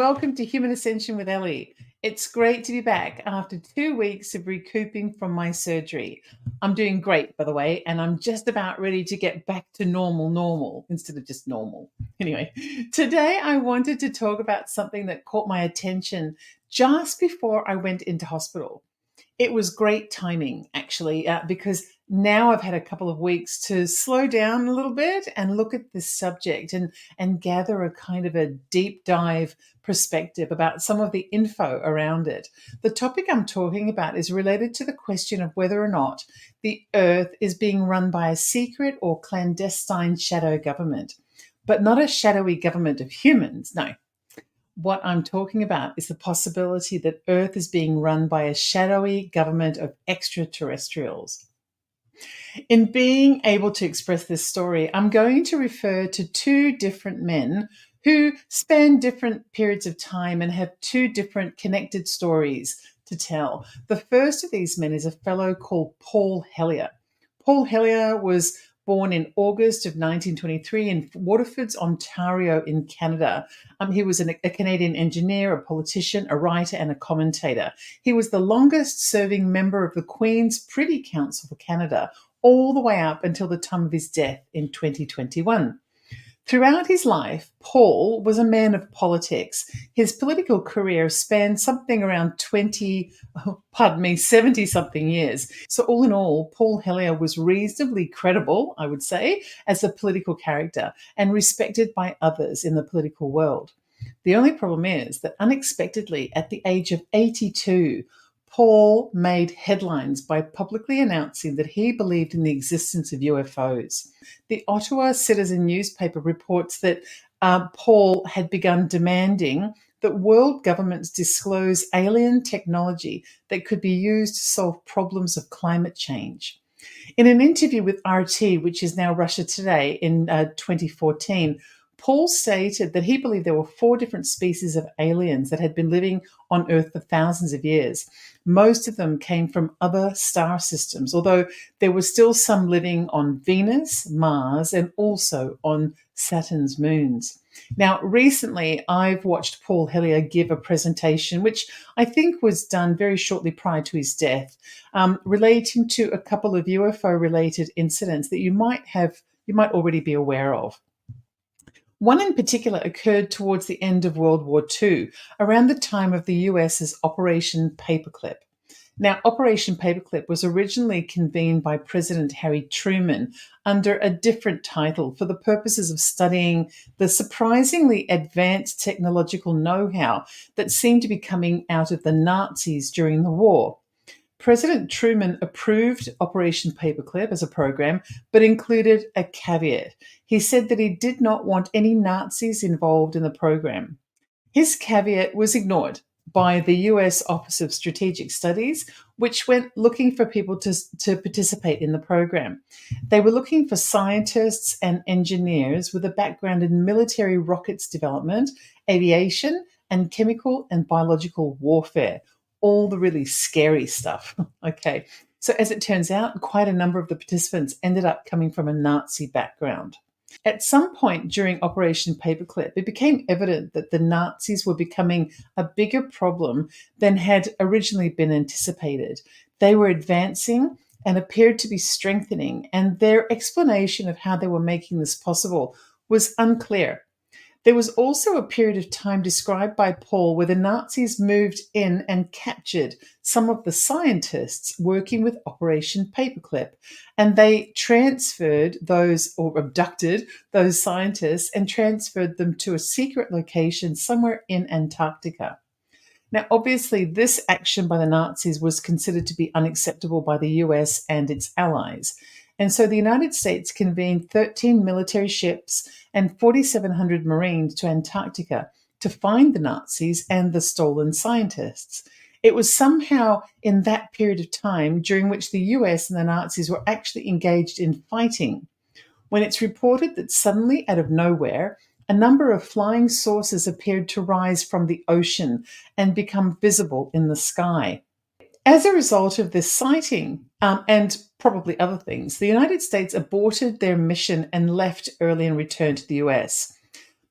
welcome to Human Ascension with Ellie. It's great to be back after 2 weeks of recouping from my surgery. I'm doing great, by the way, and I'm just about ready to get back to normal instead of just normal. Anyway, today I wanted to talk about something that caught my attention just before I went into hospital. It was great timing, actually, because now I've had a couple of weeks to slow down a little bit and look at this subject and gather a kind of a deep dive perspective about some of the info around it. The topic I'm talking about is related to the question of whether or not the Earth is being run by a secret or clandestine shadow government, but not a shadowy government of humans, no. What I'm talking about is the possibility that Earth is being run by a shadowy government of extraterrestrials. In being able to express this story, I'm going to refer to two different men who span different periods of time and have two different connected stories to tell. The first of these men is a fellow called Paul Hellyer. Paul Hellyer was born in August of 1923 in Waterford, Ontario in Canada. He was a Canadian engineer, a politician, a writer, and a commentator. He was the longest-serving member of the Queen's Privy Council for Canada, all the way up until the time of his death in 2021. Throughout his life, Paul was a man of politics. His political career spanned something around 70-something years. So all in all, Paul Hellyer was reasonably credible, I would say, as a political character and respected by others in the political world. The only problem is that unexpectedly, at the age of 82, Paul made headlines by publicly announcing that he believed in the existence of UFOs. The Ottawa Citizen newspaper reports that Paul had begun demanding that world governments disclose alien technology that could be used to solve problems of climate change. In an interview with RT, which is now Russia Today, in 2014, Paul stated that he believed there were 4 different species of aliens that had been living on Earth for thousands of years. Most of them came from other star systems, although there were still some living on Venus, Mars, and also on Saturn's moons. Now, recently, I've watched Paul Hellyer give a presentation, which I think was done very shortly prior to his death, relating to a couple of UFO-related incidents that you might already be aware of. One in particular occurred towards the end of World War II, around the time of the US's Operation Paperclip. Now, Operation Paperclip was originally convened by President Harry Truman under a different title for the purposes of studying the surprisingly advanced technological know-how that seemed to be coming out of the Nazis during the war. President Truman approved Operation Paperclip as a program, but included a caveat. He said that he did not want any Nazis involved in the program. His caveat was ignored by the US Office of Strategic Studies, which went looking for people to participate in the program. They were looking for scientists and engineers with a background in military rockets development, aviation, and chemical and biological warfare. All the really scary stuff. Okay. So as it turns out, quite a number of the participants ended up coming from a Nazi background. At some point during Operation Paperclip, it became evident that the Nazis were becoming a bigger problem than had originally been anticipated. They were advancing and appeared to be strengthening, and their explanation of how they were making this possible was unclear. There was also a period of time described by Paul where the Nazis moved in and captured some of the scientists working with Operation Paperclip, and they transferred those, or abducted those scientists and transferred them to a secret location somewhere in Antarctica. Now, obviously, this action by the Nazis was considered to be unacceptable by the US and its allies. And so the United States convened 13 military ships and 4,700 Marines to Antarctica to find the Nazis and the stolen scientists. It was somehow in that period of time during which the US and the Nazis were actually engaged in fighting, when it's reported that suddenly, out of nowhere, a number of flying saucers appeared to rise from the ocean and become visible in the sky. As a result of this sighting, and probably other things, the United States aborted their mission and left early and returned to the US.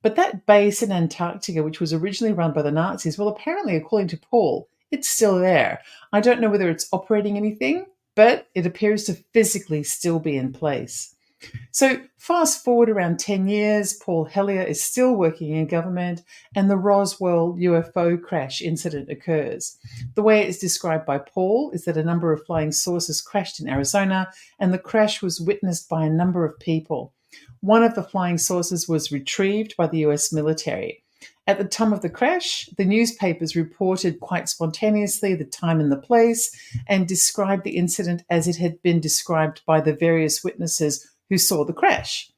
But that base in Antarctica, which was originally run by the Nazis, well, apparently, according to Paul, it's still there. I don't know whether it's operating anything, but it appears to physically still be in place. So, fast forward around 10 years, Paul Hellyer is still working in government, and the Roswell UFO crash incident occurs. The way it's described by Paul is that a number of flying saucers crashed in Arizona, and the crash was witnessed by a number of people. One of the flying saucers was retrieved by the US military. At the time of the crash, the newspapers reported quite spontaneously the time and the place and described the incident as it had been described by the various witnesses who saw the crash.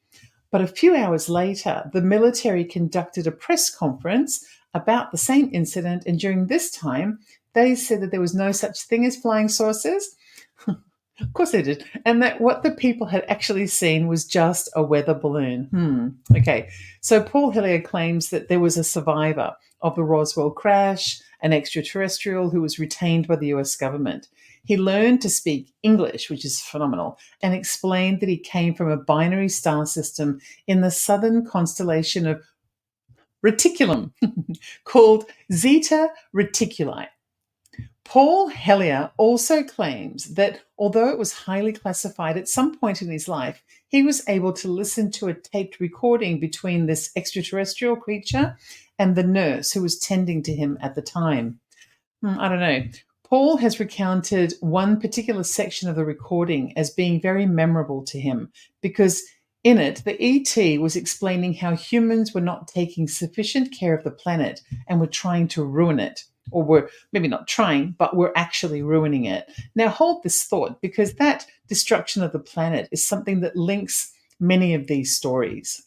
But a few hours later, the military conducted a press conference about the same incident, and during this time, they said that there was no such thing as flying saucers. Of course they did. And that what the people had actually seen was just a weather balloon. Okay. So Paul Hellyer claims that there was a survivor of the Roswell crash, an extraterrestrial who was retained by the US government. He learned to speak English, which is phenomenal, and explained that he came from a binary star system in the southern constellation of Reticulum called Zeta Reticuli. Paul Hellyer also claims that although it was highly classified at some point in his life, he was able to listen to a taped recording between this extraterrestrial creature and the nurse who was tending to him at the time. I don't know. Paul has recounted one particular section of the recording as being very memorable to him because in it, the ET was explaining how humans were not taking sufficient care of the planet and were trying to ruin it. Or were maybe not trying, but were actually ruining it. Now, hold this thought, because that destruction of the planet is something that links many of these stories.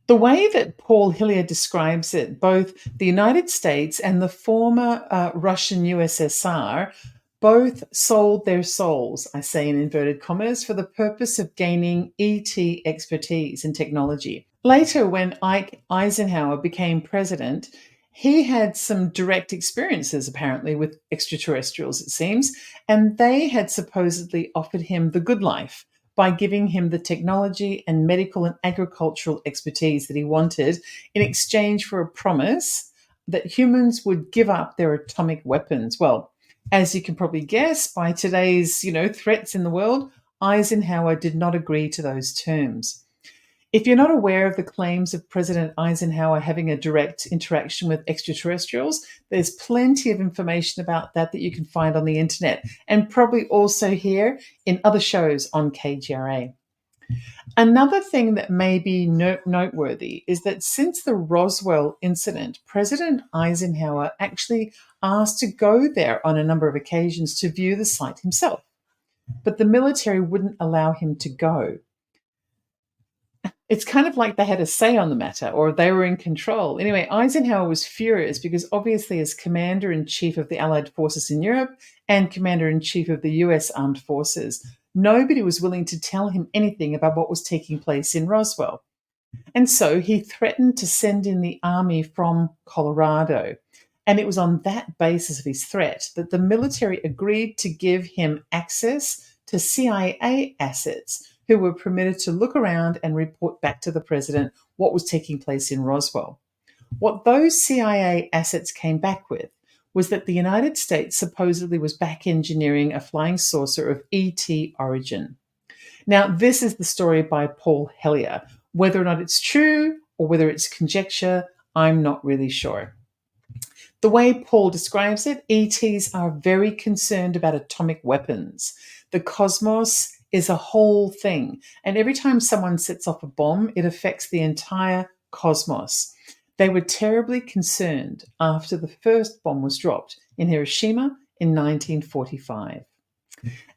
The way that Paul Hellyer describes it, both the United States and the former Russian USSR both sold their souls, I say in inverted commas, for the purpose of gaining ET expertise and technology. Later, when Ike Eisenhower became president, he had some direct experiences, apparently, with extraterrestrials, it seems, and they had supposedly offered him the good life by giving him the technology and medical and agricultural expertise that he wanted in exchange for a promise that humans would give up their atomic weapons. Well, as you can probably guess, by today's, threats in the world, Eisenhower did not agree to those terms. If you're not aware of the claims of President Eisenhower having a direct interaction with extraterrestrials, there's plenty of information about that you can find on the internet and probably also here in other shows on KGRA. Another thing that may be noteworthy is that since the Roswell incident, President Eisenhower actually asked to go there on a number of occasions to view the site himself, but the military wouldn't allow him to go. It's kind of like they had a say on the matter, or they were in control. Anyway, Eisenhower was furious because obviously as commander-in-chief of the Allied forces in Europe and commander-in-chief of the US Armed Forces, nobody was willing to tell him anything about what was taking place in Roswell. And so he threatened to send in the army from Colorado. And it was on that basis of his threat that the military agreed to give him access to CIA assets who were permitted to look around and report back to the president what was taking place in Roswell. What those CIA assets came back with was that the United States supposedly was back engineering a flying saucer of ET origin. Now, this is the story by Paul Hellyer. Whether or not it's true or whether it's conjecture, I'm not really sure. The way Paul describes it, ETs are very concerned about atomic weapons. The cosmos is a whole thing. And every time someone sets off a bomb, it affects the entire cosmos. They were terribly concerned after the first bomb was dropped in Hiroshima in 1945.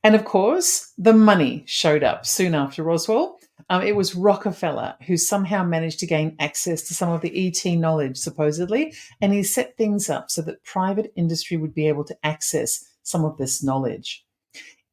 And of course, the money showed up soon after Roswell. It was Rockefeller who somehow managed to gain access to some of the ET knowledge, supposedly, and he set things up so that private industry would be able to access some of this knowledge.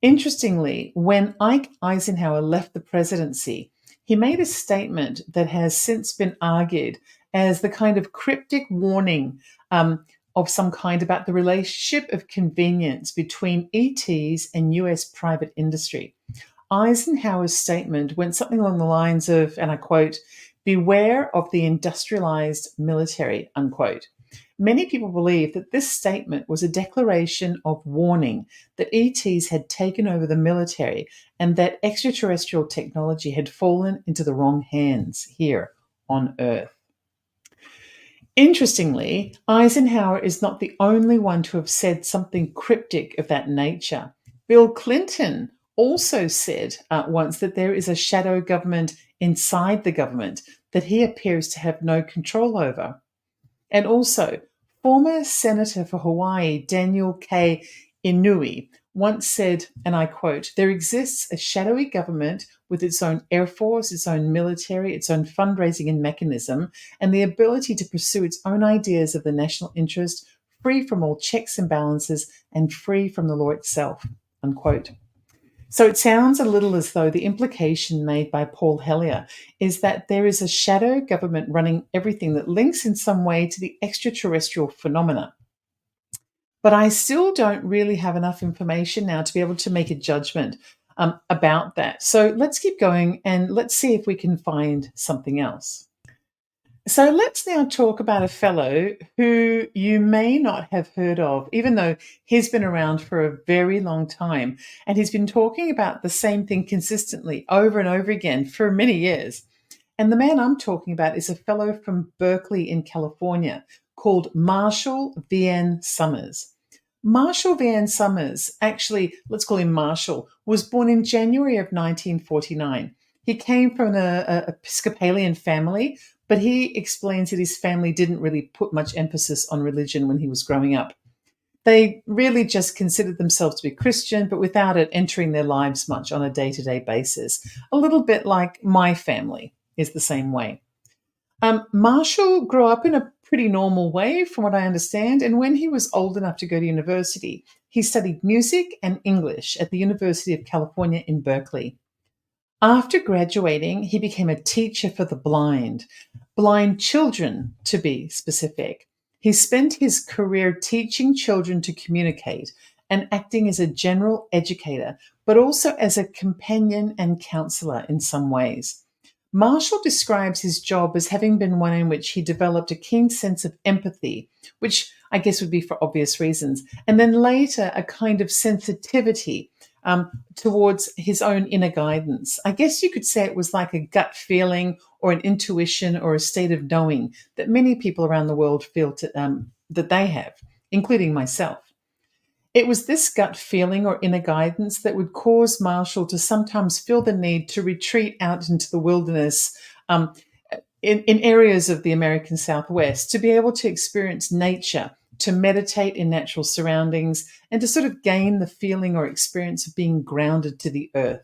Interestingly, when Ike Eisenhower left the presidency, he made a statement that has since been argued as the kind of cryptic warning of some kind about the relationship of convenience between ETs and US private industry. Eisenhower's statement went something along the lines of, and I quote, Beware of the industrialized military, unquote. Many people believe that this statement was a declaration of warning that ETs had taken over the military and that extraterrestrial technology had fallen into the wrong hands here on Earth. Interestingly, Eisenhower is not the only one to have said something cryptic of that nature. Bill Clinton also said once that there is a shadow government inside the government that he appears to have no control over. And also, former Senator for Hawaii, Daniel K. Inouye, once said, and I quote, "There exists a shadowy government with its own air force, its own military, its own fundraising and mechanism, and the ability to pursue its own ideas of the national interest, free from all checks and balances and free from the law itself," unquote. So it sounds a little as though the implication made by Paul Hellyer is that there is a shadow government running everything that links in some way to the extraterrestrial phenomena. But I still don't really have enough information now to be able to make a judgment about that. So let's keep going and let's see if we can find something else. So let's now talk about a fellow who you may not have heard of, even though he's been around for a very long time. And he's been talking about the same thing consistently over and over again for many years. And the man I'm talking about is a fellow from Berkeley in California called Marshall Vian Summers. Marshall Vian Summers, actually, let's call him Marshall, was born in January of 1949. He came from an Episcopalian family, but he explains that his family didn't really put much emphasis on religion when he was growing up. They really just considered themselves to be Christian, but without it entering their lives much on a day-to-day basis. A little bit like my family is the same way. Marshall grew up in a pretty normal way, from what I understand, and when he was old enough to go to university, he studied music and English at the University of California in Berkeley. After graduating, he became a teacher for the blind children to be specific. He spent his career teaching children to communicate and acting as a general educator, but also as a companion and counselor in some ways. Marshall describes his job as having been one in which he developed a keen sense of empathy, which I guess would be for obvious reasons, and then later a kind of sensitivity towards his own inner guidance. I guess you could say it was like a gut feeling or an intuition or a state of knowing that many people around the world feel that they have, including myself. It was this gut feeling or inner guidance that would cause Marshall to sometimes feel the need to retreat out into the wilderness in areas of the American Southwest to be able to experience nature, to meditate in natural surroundings, and to sort of gain the feeling or experience of being grounded to the earth.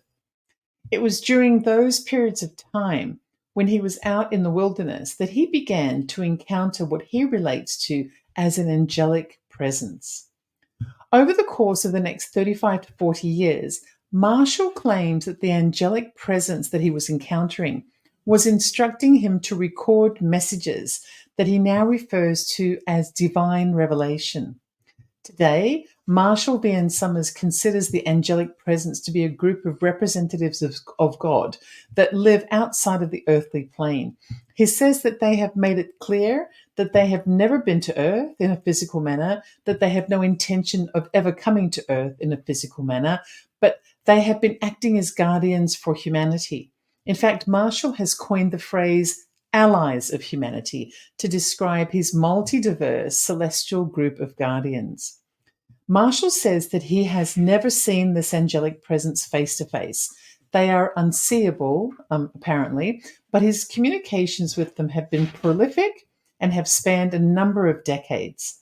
It was during those periods of time when he was out in the wilderness that he began to encounter what he relates to as an angelic presence. Over the course of the next 35 to 40 years, Marshall claims that the angelic presence that he was encountering was instructing him to record messages that he now refers to as divine revelation. Today, Marshall Vian Summers considers the angelic presence to be a group of representatives of God that live outside of the earthly plane. He says that they have made it clear that they have never been to Earth in a physical manner, that they have no intention of ever coming to Earth in a physical manner, but they have been acting as guardians for humanity. In fact, Marshall has coined the phrase allies of humanity to describe his multi-diverse celestial group of guardians. Marshall says that he has never seen this angelic presence face to face. They are unseeable, apparently, but his communications with them have been prolific and have spanned a number of decades.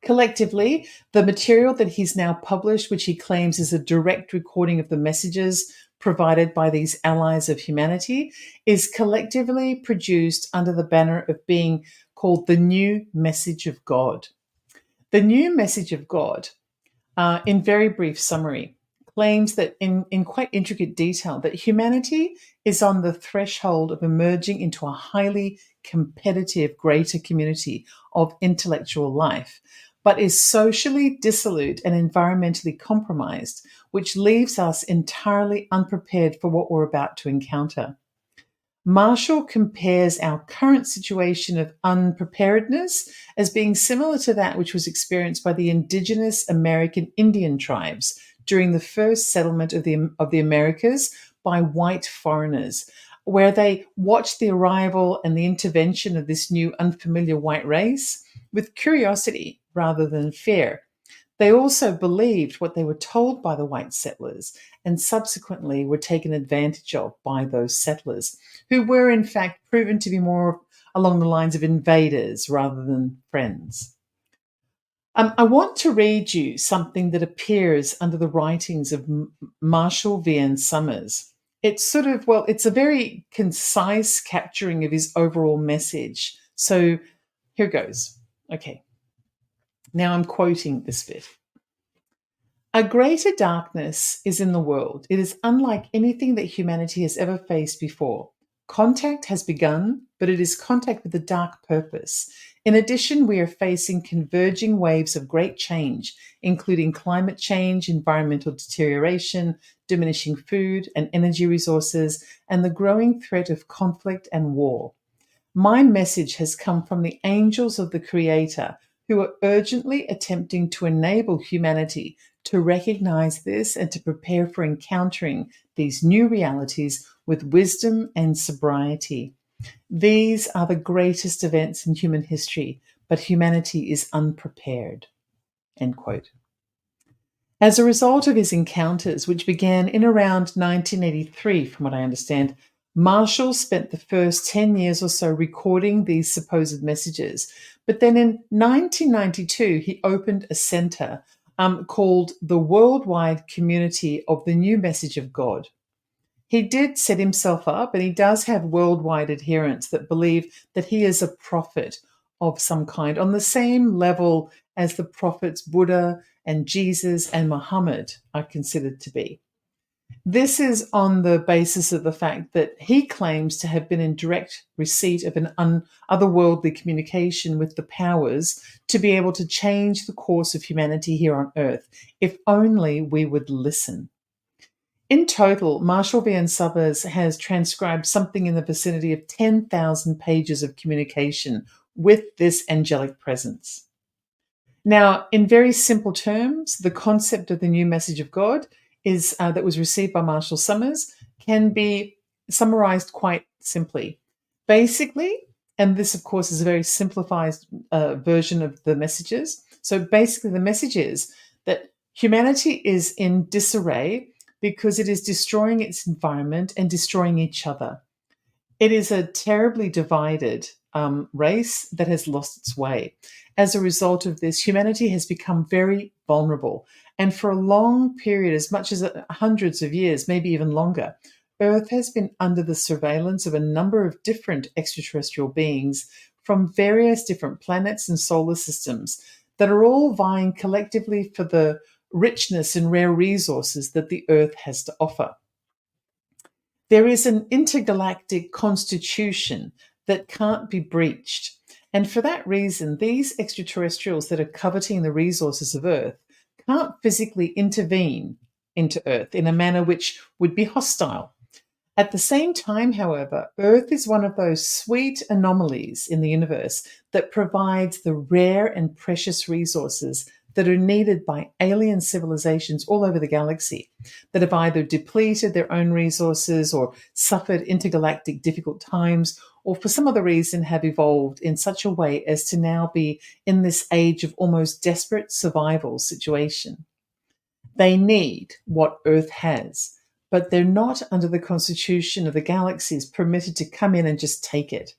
Collectively, the material that he's now published, which he claims is a direct recording of the messages provided by these allies of humanity, is collectively produced under the banner of being called the New Message of God. The New Message of God, in very brief summary, claims that in quite intricate detail that humanity is on the threshold of emerging into a highly competitive greater community of intellectual life, but is socially dissolute and environmentally compromised, which leaves us entirely unprepared for what we're about to encounter. Marshall compares our current situation of unpreparedness as being similar to that which was experienced by the indigenous American Indian tribes during the first settlement of the Americas by white foreigners, where they watched the arrival and the intervention of this new unfamiliar white race with curiosity rather than fear. They also believed what they were told by the white settlers and subsequently were taken advantage of by those settlers, who were in fact proven to be more along the lines of invaders rather than friends. I want to read you something that appears under the writings of Marshall Vian Summers. It's it's a very concise capturing of his overall message. So here goes. Okay, now I'm quoting this bit. A greater darkness is in the world. It is unlike anything that humanity has ever faced before. Contact has begun, but it is contact with a dark purpose. In addition, we are facing converging waves of great change, including climate change, environmental deterioration, diminishing food and energy resources, and the growing threat of conflict and war. My message has come from the angels of the Creator, who are urgently attempting to enable humanity to recognize this and to prepare for encountering these new realities with wisdom and sobriety. These are the greatest events in human history, but humanity is unprepared. End quote. As a result of his encounters, which began in around 1983, from what I understand, Marshall spent the first 10 years or so recording these supposed messages. But then in 1992, he opened a center called the Worldwide Community of the New Message of God. He did set himself up, and he does have worldwide adherents that believe that he is a prophet of some kind, on the same level as the prophets Buddha and Jesus and Muhammad are considered to be. This is on the basis of the fact that he claims to have been in direct receipt of an otherworldly communication with the powers to be able to change the course of humanity here on Earth, if only we would listen. In total, Marshall Vian Summers has transcribed something in the vicinity of 10,000 pages of communication with this angelic presence. Now, in very simple terms, the concept of the new message of God is that was received by Marshall Summers can be summarized quite simply. Basically, and this, of course, is a very simplified version of the messages. So basically, the message is that humanity is in disarray because it is destroying its environment and destroying each other. It is a terribly divided race that has lost its way. As a result of this, humanity has become very vulnerable. And for a long period, as much as hundreds of years, maybe even longer, Earth has been under the surveillance of a number of different extraterrestrial beings from various different planets and solar systems that are all vying collectively for the richness and rare resources that the Earth has to offer. There is an intergalactic constitution that can't be breached. And for that reason, these extraterrestrials that are coveting the resources of Earth can't physically intervene into Earth in a manner which would be hostile. At the same time, however, Earth is one of those sweet anomalies in the universe that provides the rare and precious resources that are needed by alien civilizations all over the galaxy that have either depleted their own resources or suffered intergalactic difficult times, or for some other reason have evolved in such a way as to now be in this age of almost desperate survival situation. They need what Earth has, but they're not under the constitution of the galaxies permitted to come in and just take it.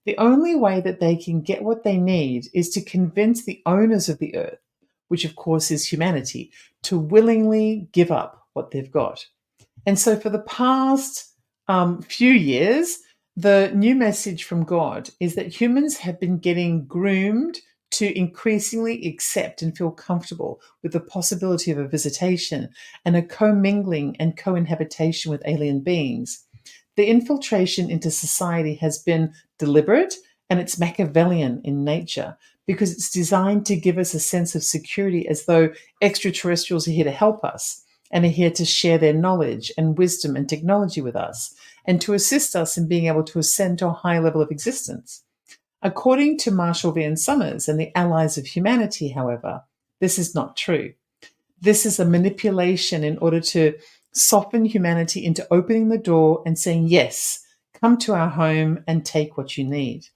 The only way that they can get what they need is to convince the owners of the Earth, which of course is humanity, to willingly give up what they've got. And so for the past few years, the new message from God is that humans have been getting groomed to increasingly accept and feel comfortable with the possibility of a visitation and a commingling and co-inhabitation with alien beings. The infiltration into society has been deliberate and it's Machiavellian in nature because it's designed to give us a sense of security as though extraterrestrials are here to help us. and are here to share their knowledge and wisdom and technology with us and to assist us in being able to ascend to a high level of existence. According to Marshall Vian Summers and the Allies of Humanity, however, this is not true. This is a manipulation in order to soften humanity into opening the door and saying, yes, come to our home and take what you need.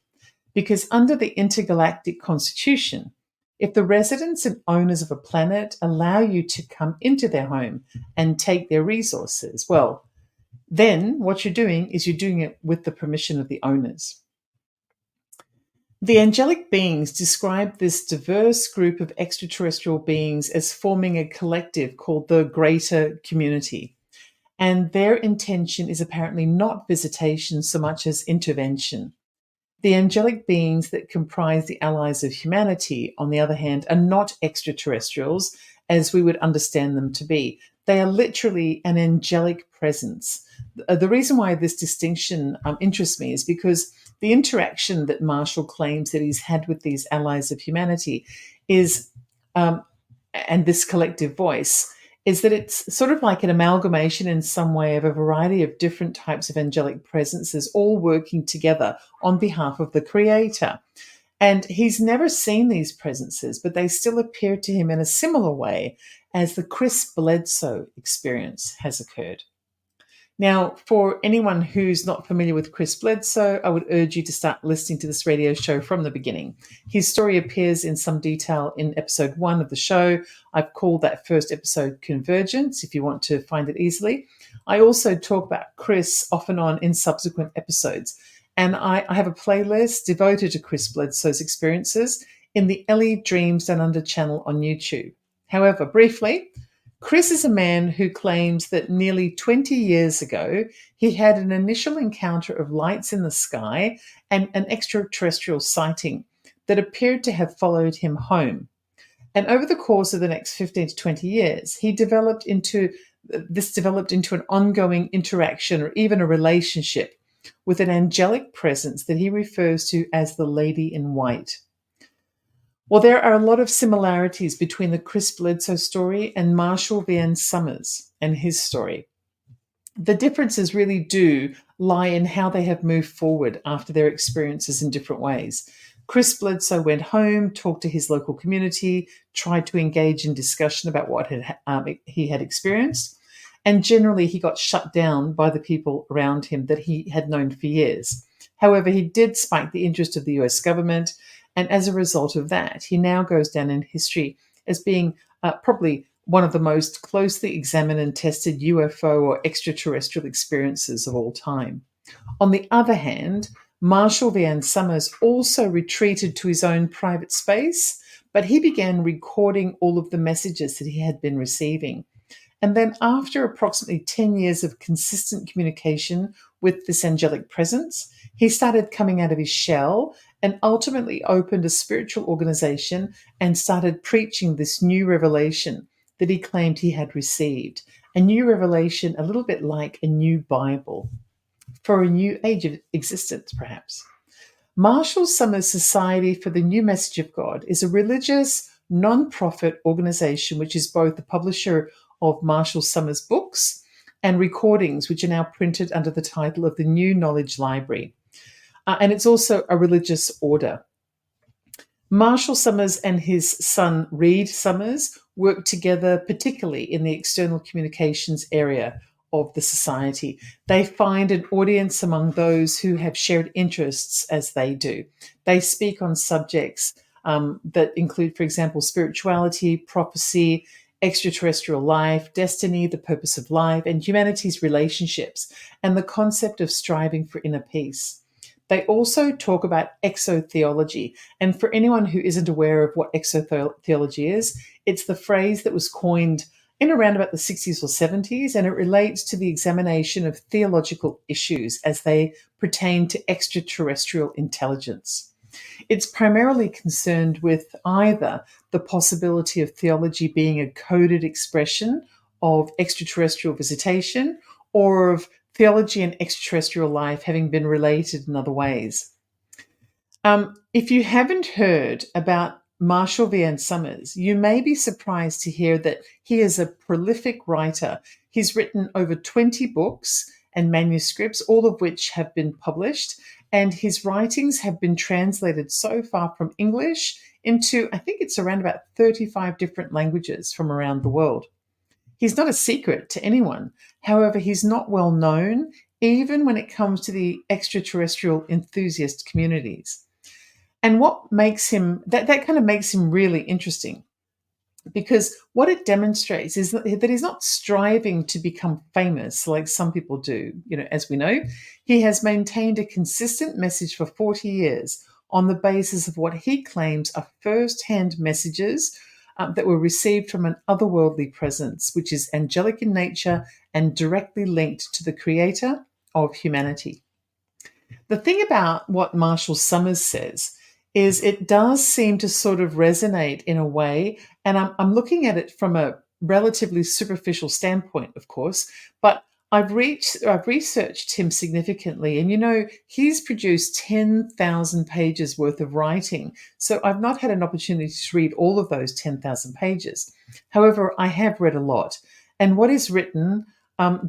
Because under the intergalactic constitution, if the residents and owners of a planet allow you to come into their home and take their resources, well, then what you're doing is you're doing it with the permission of the owners. The angelic beings describe this diverse group of extraterrestrial beings as forming a collective called the Greater Community. And their intention is apparently not visitation so much as intervention. The angelic beings that comprise the allies of humanity, on the other hand, are not extraterrestrials as we would understand them to be. They are literally an angelic presence. The reason why this distinction interests me is because the interaction that Marshall claims that he's had with these allies of humanity is, and this collective voice, is that it's sort of like an amalgamation in some way of a variety of different types of angelic presences all working together on behalf of the Creator. And he's never seen these presences, but they still appear to him in a similar way as the Chris Bledsoe experience has occurred. Now, for anyone who's not familiar with Chris Bledsoe, I would urge you to start listening to this radio show from the beginning. His story appears in some detail in episode 1 of the show. I've called that first episode Convergence, if you want to find it easily. I also talk about Chris off and on in subsequent episodes. And I have a playlist devoted to Chris Bledsoe's experiences in the Ellie Dreams Down Under channel on YouTube. However, briefly, Chris is a man who claims that nearly 20 years ago, he had an initial encounter of lights in the sky and an extraterrestrial sighting that appeared to have followed him home. And over the course of the next 15 to 20 years, developed into an ongoing interaction or even a relationship with an angelic presence that he refers to as the Lady in White. Well, there are a lot of similarities between the Chris Bledsoe story and Marshall Vian Summers and his story. The differences really do lie in how they have moved forward after their experiences in different ways. Chris Bledsoe went home, talked to his local community, tried to engage in discussion about what he had experienced, and generally he got shut down by the people around him that he had known for years. However, he did spike the interest of the US government, and as a result of that, he now goes down in history as being probably one of the most closely examined and tested UFO or extraterrestrial experiences of all time. On the other hand, Marshall Vian Summers also retreated to his own private space, but he began recording all of the messages that he had been receiving. And then after approximately 10 years of consistent communication with this angelic presence, he started coming out of his shell and ultimately opened a spiritual organization and started preaching this new revelation that he claimed he had received. A new revelation, a little bit like a new Bible for a new age of existence, perhaps. Marshall Summers Society for the New Message of God is a religious, non-profit organization which is both the publisher of Marshall Summers books and recordings, which are now printed under the title of the New Knowledge Library. And it's also a religious order. Marshall Summers and his son, Reed Summers, work together particularly in the external communications area of the society. They find an audience among those who have shared interests as they do. They speak on subjects that include, for example, spirituality, prophecy, extraterrestrial life, destiny, the purpose of life, and humanity's relationships, and the concept of striving for inner peace. They also talk about exotheology. And for anyone who isn't aware of what exotheology is, it's the phrase that was coined in around about the 60s or 70s, and it relates to the examination of theological issues as they pertain to extraterrestrial intelligence. It's primarily concerned with either the possibility of theology being a coded expression of extraterrestrial visitation or of theology and extraterrestrial life having been related in other ways. If you haven't heard about Marshall Vian Summers, you may be surprised to hear that he is a prolific writer. He's written over 20 books and manuscripts, all of which have been published, and his writings have been translated so far from English into, I think it's around about 35 different languages from around the world. He's not a secret to anyone. However, he's not well known, even when it comes to the extraterrestrial enthusiast communities. And what makes him, that kind of makes him really interesting, because what it demonstrates is that he's not striving to become famous like some people do. As we know, he has maintained a consistent message for 40 years on the basis of what he claims are first-hand messages that were received from an otherworldly presence, which is angelic in nature and directly linked to the creator of humanity. The thing about what Marshall Summers says is it does seem to sort of resonate in a way, and I'm looking at it from a relatively superficial standpoint, of course, but I've researched him significantly, and he's produced 10,000 pages worth of writing. So I've not had an opportunity to read all of those 10,000 pages. However, I have read a lot, and what is written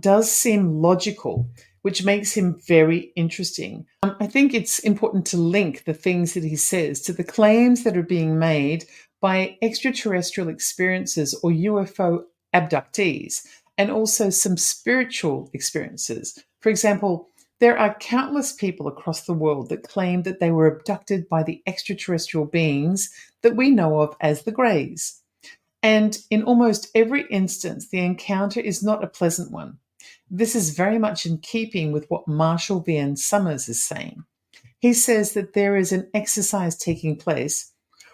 does seem logical, which makes him very interesting. I think it's important to link the things that he says to the claims that are being made by extraterrestrial experiences or UFO abductees, and also some spiritual experiences. For example, there are countless people across the world that claim that they were abducted by the extraterrestrial beings that we know of as the Greys. And in almost every instance, the encounter is not a pleasant one. This is very much in keeping with what Marshall Vian Summers is saying. He says that there is an exercise taking place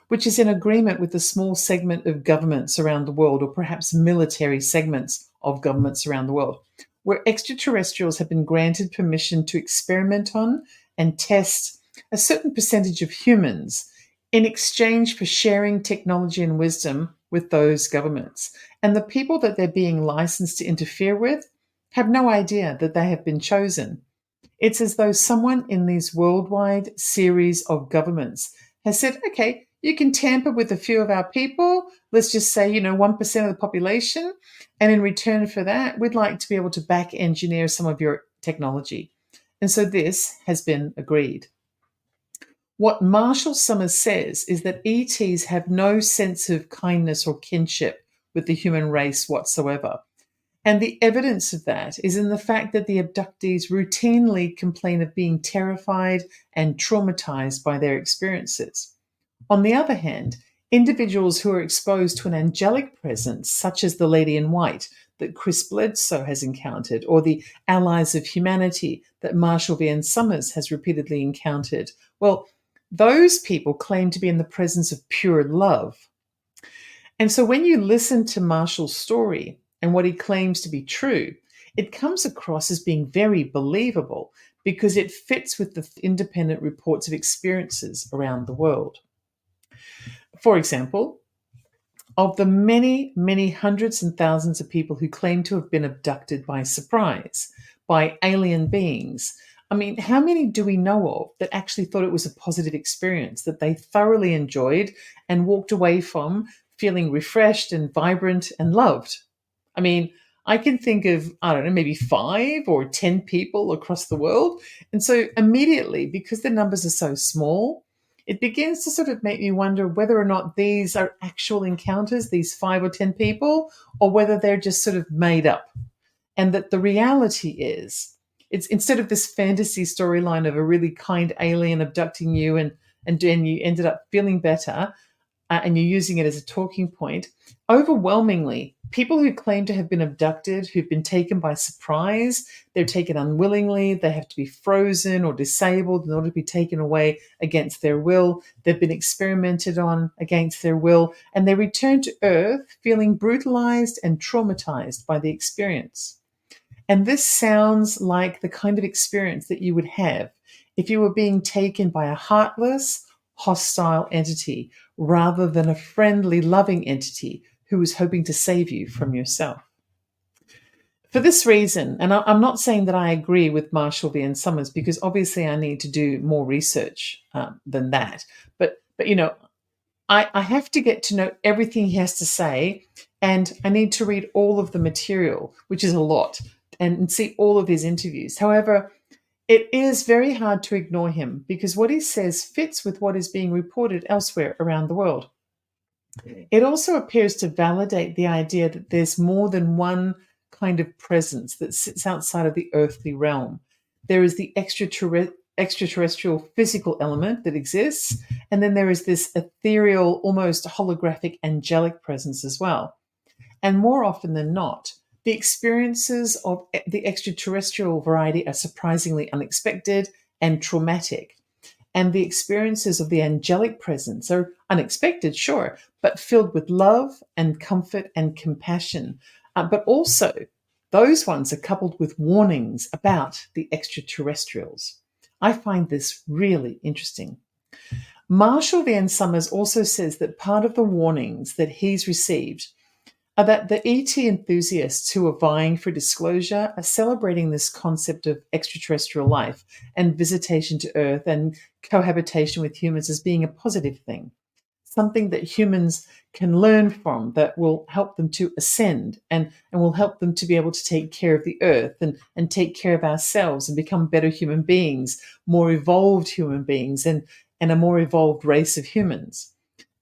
which is in agreement with a small segment of governments around the world, or perhaps military segments of governments around the world, where extraterrestrials have been granted permission to experiment on and test a certain percentage of humans in exchange for sharing technology and wisdom with those governments. And the people that they're being licensed to interfere with have no idea that they have been chosen. It's as though someone in these worldwide series of governments has said, okay, you can tamper with a few of our people, let's just say, 1% of the population, and in return for that, we'd like to be able to back engineer some of your technology. And so this has been agreed. What Marshall Summers says is that ETs have no sense of kindness or kinship with the human race whatsoever. And the evidence of that is in the fact that the abductees routinely complain of being terrified and traumatized by their experiences. On the other hand, individuals who are exposed to an angelic presence, such as the Lady in White that Chris Bledsoe has encountered, or the allies of humanity that Marshall Vian Summers has repeatedly encountered, well, those people claim to be in the presence of pure love. And so when you listen to Marshall's story and what he claims to be true, it comes across as being very believable because it fits with the independent reports of experiences around the world. For example, of the many, many hundreds and thousands of people who claim to have been abducted by surprise, by alien beings, how many do we know of that actually thought it was a positive experience, that they thoroughly enjoyed and walked away from feeling refreshed and vibrant and loved? I can think of, maybe 5 or 10 people across the world. And so immediately, because the numbers are so small, it begins to sort of make me wonder whether or not these are actual encounters, these 5 or 10 people, or whether they're just sort of made up. And that the reality is, it's instead of this fantasy storyline of a really kind alien abducting you and then you ended up feeling better, and you're using it as a talking point, overwhelmingly, people who claim to have been abducted, who've been taken by surprise, they're taken unwillingly, they have to be frozen or disabled in order to be taken away against their will, they've been experimented on against their will, and they return to Earth feeling brutalized and traumatized by the experience. And this sounds like the kind of experience that you would have if you were being taken by a heartless, hostile entity rather than a friendly, loving entity who was hoping to save you from yourself. For this reason, and I'm not saying that I agree with Marshall Vian Summers, because obviously I need to do more research than that. But I have to get to know everything he has to say, and I need to read all of the material, which is a lot, and see all of his interviews. However, it is very hard to ignore him because what he says fits with what is being reported elsewhere around the world. It also appears to validate the idea that there's more than one kind of presence that sits outside of the earthly realm. There is the extraterrestrial physical element that exists, and then there is this ethereal, almost holographic angelic presence as well. And more often than not, the experiences of the extraterrestrial variety are surprisingly unexpected and traumatic. And the experiences of the angelic presence are unexpected, sure, but filled with love and comfort and compassion. But also, those ones are coupled with warnings about the extraterrestrials. I find this really interesting. Marshall Vian Summers also says that part of the warnings that he's received are that the ET enthusiasts who are vying for disclosure are celebrating this concept of extraterrestrial life and visitation to Earth and cohabitation with humans as being a positive thing, something that humans can learn from that will help them to ascend and will help them to be able to take care of the Earth and take care of ourselves and become better human beings, more evolved human beings, and a more evolved race of humans.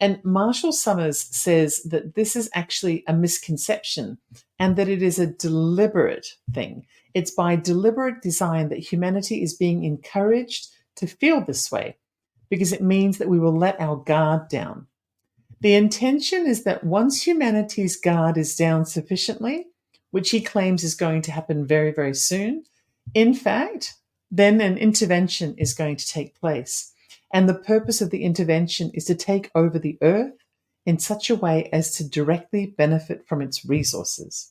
And Marshall Summers says that this is actually a misconception and that it is a deliberate thing. It's by deliberate design that humanity is being encouraged to feel this way because it means that we will let our guard down. The intention is that once humanity's guard is down sufficiently, which he claims is going to happen very, very soon, in fact, then an intervention is going to take place. And the purpose of the intervention is to take over the earth in such a way as to directly benefit from its resources.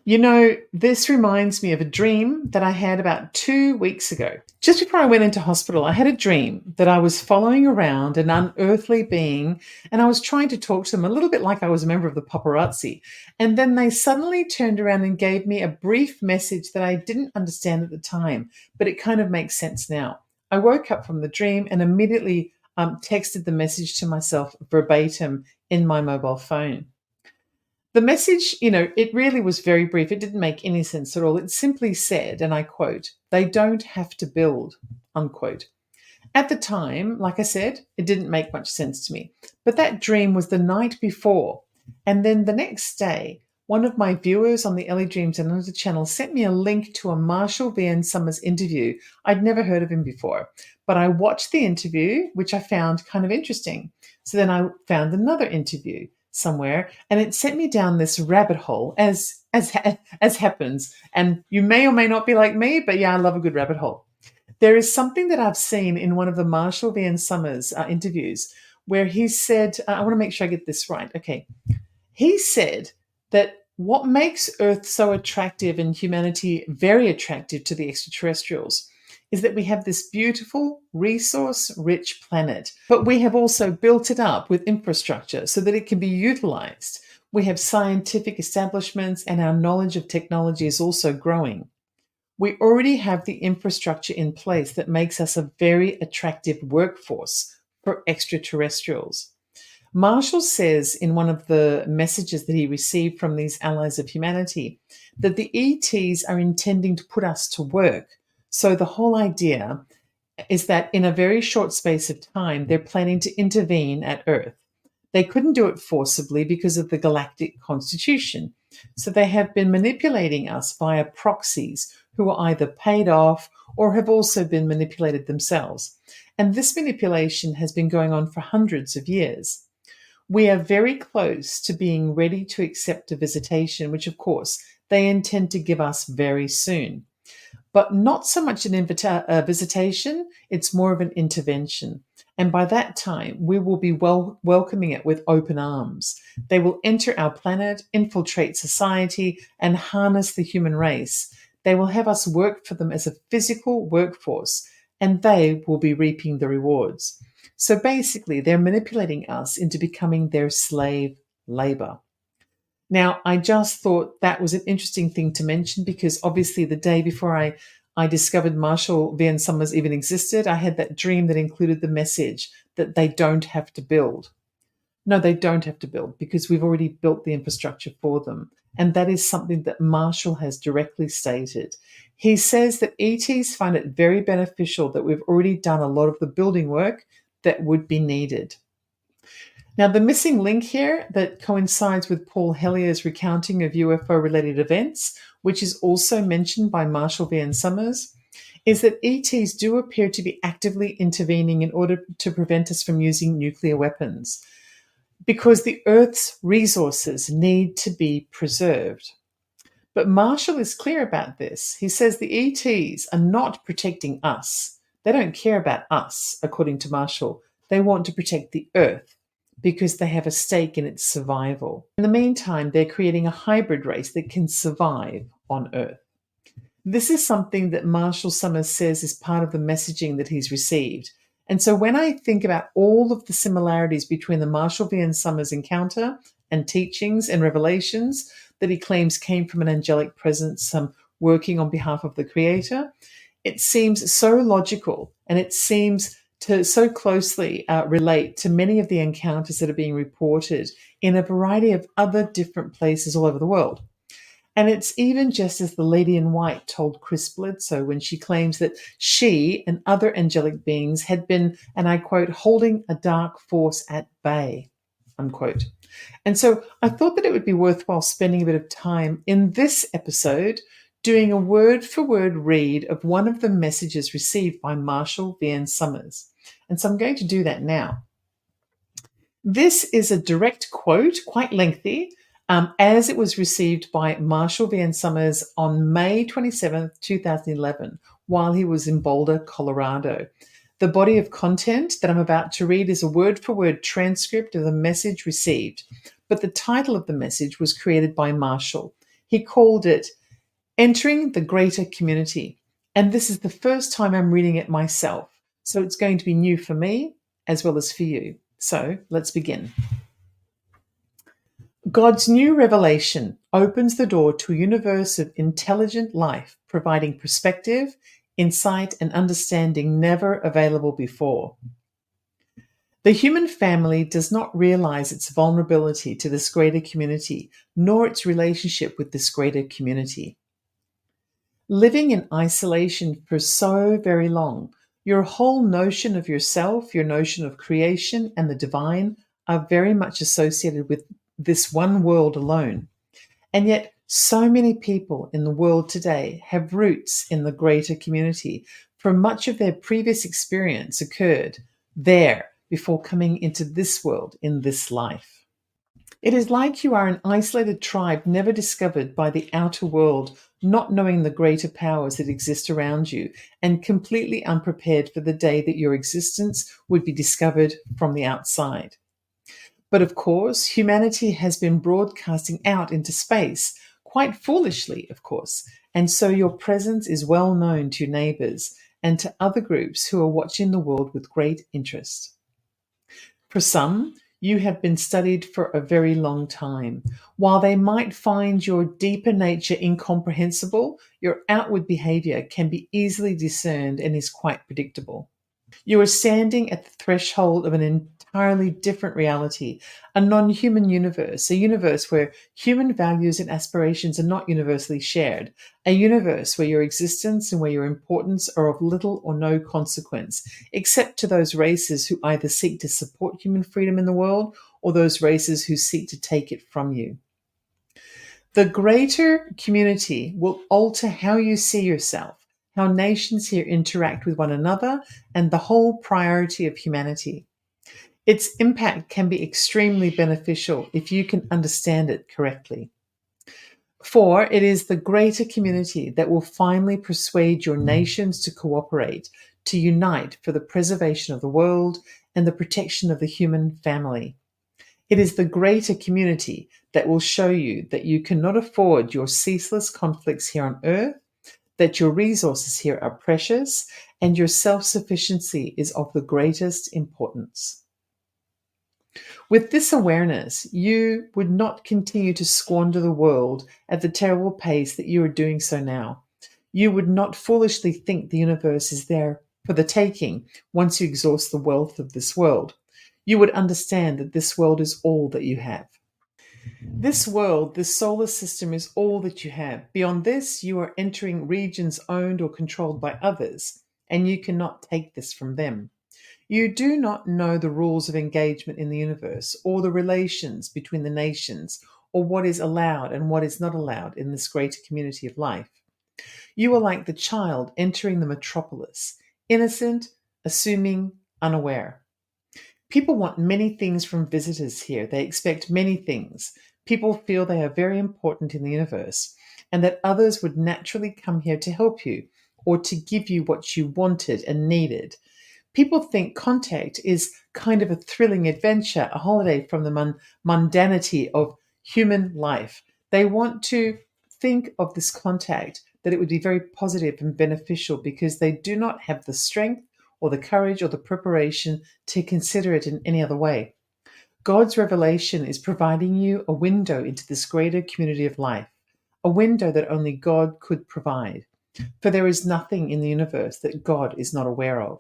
You know, this reminds me of a dream that I had about 2 weeks ago. Just before I went into hospital, I had a dream that I was following around an unearthly being and I was trying to talk to them a little bit like I was a member of the paparazzi. And then they suddenly turned around and gave me a brief message that I didn't understand at the time, but it kind of makes sense now. I woke up from the dream and immediately texted the message to myself verbatim in my mobile phone. The message, it really was very brief. It didn't make any sense at all. It simply said, and I quote, "They don't have to build," unquote. At the time, like I said, it didn't make much sense to me. But that dream was the night before. And then the next day, one of my viewers on the Ellie Dreams Unlimited channel sent me a link to a Marshall Vian Summers interview. I'd never heard of him before, but I watched the interview, which I found kind of interesting. So then I found another interview somewhere, and it sent me down this rabbit hole, as happens. And you may or may not be like me, but yeah, I love a good rabbit hole. There is something that I've seen in one of the Marshall Vian Summers interviews where he said, I want to make sure I get this right. Okay. He said that what makes Earth so attractive and humanity very attractive to the extraterrestrials is that we have this beautiful, resource-rich planet, but we have also built it up with infrastructure so that it can be utilized. We have scientific establishments and our knowledge of technology is also growing. We already have the infrastructure in place that makes us a very attractive workforce for extraterrestrials. Marshall says in one of the messages that he received from these allies of humanity that the ETs are intending to put us to work. So the whole idea is that in a very short space of time, they're planning to intervene at Earth. They couldn't do it forcibly because of the galactic constitution. So they have been manipulating us via proxies who are either paid off or have also been manipulated themselves. And this manipulation has been going on for hundreds of years. We are very close to being ready to accept a visitation, which of course they intend to give us very soon. But not so much a visitation, it's more of an intervention. And by that time, we will be welcoming it with open arms. They will enter our planet, infiltrate society, and harness the human race. They will have us work for them as a physical workforce, and they will be reaping the rewards. So basically, they're manipulating us into becoming their slave labor. Now, I just thought that was an interesting thing to mention because obviously the day before I I discovered Marshall Vian Summers even existed, I had that dream that included the message that they don't have to build. No, they don't have to build because we've already built the infrastructure for them. And that is something that Marshall has directly stated. He says that ETs find it very beneficial that we've already done a lot of the building work that would be needed. Now, the missing link here that coincides with Paul Hellier's recounting of UFO-related events, which is also mentioned by Marshall Vian Summers, is that ETs do appear to be actively intervening in order to prevent us from using nuclear weapons, because the Earth's resources need to be preserved. But Marshall is clear about this. He says the ETs are not protecting us. They don't care about us, according to Marshall. They want to protect the Earth because they have a stake in its survival. In the meantime, they're creating a hybrid race that can survive on Earth. This is something that Marshall Summers says is part of the messaging that he's received. And so when I think about all of the similarities between the Marshall Vian Summers encounter and teachings and revelations that he claims came from an angelic presence working on behalf of the Creator, it seems so logical, and it seems to so closely relate to many of the encounters that are being reported in a variety of other different places all over the world. And it's even just as the lady in white told Chris Bledsoe when she claims that she and other angelic beings had been, and I quote, holding a dark force at bay, unquote. And so I thought that it would be worthwhile spending a bit of time in this episode doing a word-for-word read of one of the messages received by Marshall Vian Summers. And so I'm going to do that now. This is a direct quote, quite lengthy, as it was received by Marshall Vian Summers on May 27th, 2011, while he was in Boulder, Colorado. The body of content that I'm about to read is a word-for-word transcript of the message received, but the title of the message was created by Marshall. He called it Entering the Greater Community, and this is the first time I'm reading it myself, so it's going to be new for me as well as for you. So let's begin. God's new revelation opens the door to a universe of intelligent life, providing perspective, insight, and understanding never available before. The human family does not realize its vulnerability to this greater community, nor its relationship with this greater community. Living in isolation for so very long, your whole notion of yourself, your notion of creation and the divine are very much associated with this one world alone. And yet, so many people in the world today have roots in the greater community, for much of their previous experience occurred there before coming into this world in this life. It is like you are an isolated tribe never discovered by the outer world, not knowing the greater powers that exist around you, and completely unprepared for the day that your existence would be discovered from the outside. But of course, humanity has been broadcasting out into space, quite foolishly, of course, and so your presence is well known to your neighbors and to other groups who are watching the world with great interest. For some, you have been studied for a very long time. While they might find your deeper nature incomprehensible, your outward behavior can be easily discerned and is quite predictable. You are standing at the threshold of an entirely different reality, a non-human universe, a universe where human values and aspirations are not universally shared, a universe where your existence and where your importance are of little or no consequence, except to those races who either seek to support human freedom in the world or those races who seek to take it from you. The greater community will alter how you see yourself, how nations here interact with one another, and the whole priority of humanity. Its impact can be extremely beneficial if you can understand it correctly. For it is the greater community that will finally persuade your nations to cooperate, to unite for the preservation of the world and the protection of the human family. It is the greater community that will show you that you cannot afford your ceaseless conflicts here on earth, that your resources here are precious, and your self-sufficiency is of the greatest importance. With this awareness, you would not continue to squander the world at the terrible pace that you are doing so now. You would not foolishly think the universe is there for the taking once you exhaust the wealth of this world. You would understand that this world is all that you have. This world, this solar system is all that you have. Beyond this, you are entering regions owned or controlled by others, and you cannot take this from them. You do not know the rules of engagement in the universe, or the relations between the nations, or what is allowed and what is not allowed in this greater community of life. You are like the child entering the metropolis, innocent, assuming, unaware. People want many things from visitors here. They expect many things. People feel they are very important in the universe and that others would naturally come here to help you or to give you what you wanted and needed. People think contact is kind of a thrilling adventure, a holiday from the mundanity of human life. They want to think of this contact that it would be very positive and beneficial because they do not have the strength or the courage or the preparation to consider it in any other way. God's revelation is providing you a window into this greater community of life, a window that only God could provide. For there is nothing in the universe that God is not aware of.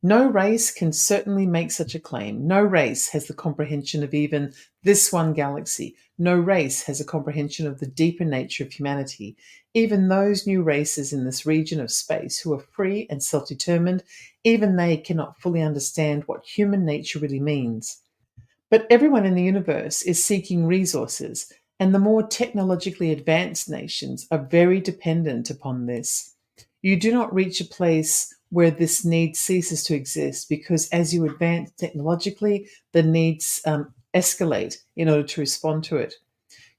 No race can certainly make such a claim. No race has the comprehension of even this one galaxy. No race has a comprehension of the deeper nature of humanity. Even those new races in this region of space who are free and self-determined, even they cannot fully understand what human nature really means. But everyone in the universe is seeking resources, and the more technologically advanced nations are very dependent upon this. You do not reach a place where this need ceases to exist because as you advance technologically, the needs escalate in order to respond to it.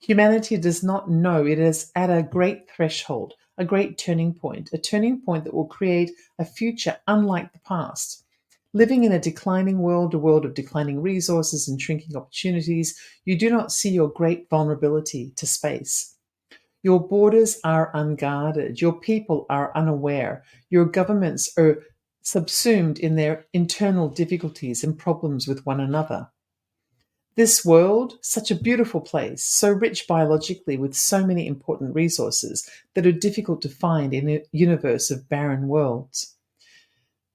Humanity does not know it is at a great threshold, a great turning point, a turning point that will create a future unlike the past. Living in a declining world, a world of declining resources and shrinking opportunities, you do not see your great vulnerability to space. Your borders are unguarded. Your people are unaware. Your governments are subsumed in their internal difficulties and problems with one another. This world, such a beautiful place, so rich biologically with so many important resources that are difficult to find in a universe of barren worlds.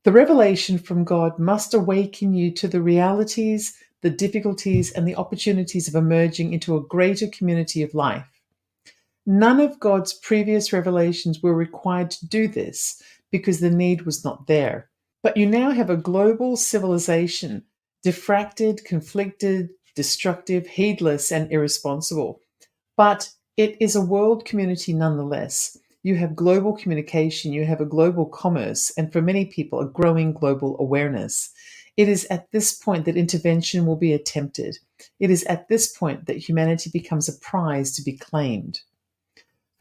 The revelation from God must awaken you to the realities, the difficulties, and the opportunities of emerging into a greater community of life. None of God's previous revelations were required to do this because the need was not there. But you now have a global civilization, diffracted, conflicted, destructive, heedless, and irresponsible. But it is a world community nonetheless. You have global communication, you have a global commerce, and for many people, a growing global awareness. It is at this point that intervention will be attempted. It is at this point that humanity becomes a prize to be claimed.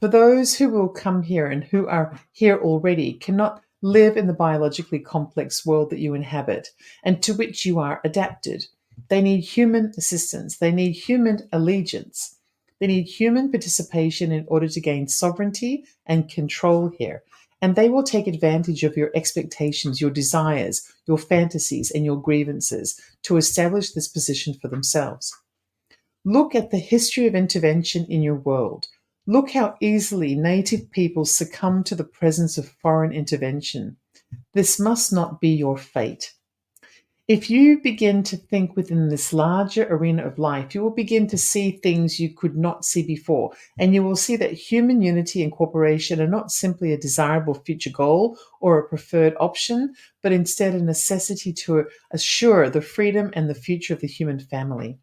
For those who will come here and who are here already cannot live in the biologically complex world that you inhabit and to which you are adapted. They need human assistance. They need human allegiance. They need human participation in order to gain sovereignty and control here. And they will take advantage of your expectations, your desires, your fantasies, and your grievances to establish this position for themselves. Look at the history of intervention in your world. Look how easily native people succumb to the presence of foreign intervention. This must not be your fate. If you begin to think within this larger arena of life, you will begin to see things you could not see before, and you will see that human unity and cooperation are not simply a desirable future goal or a preferred option, but instead a necessity to assure the freedom and the future of the human family.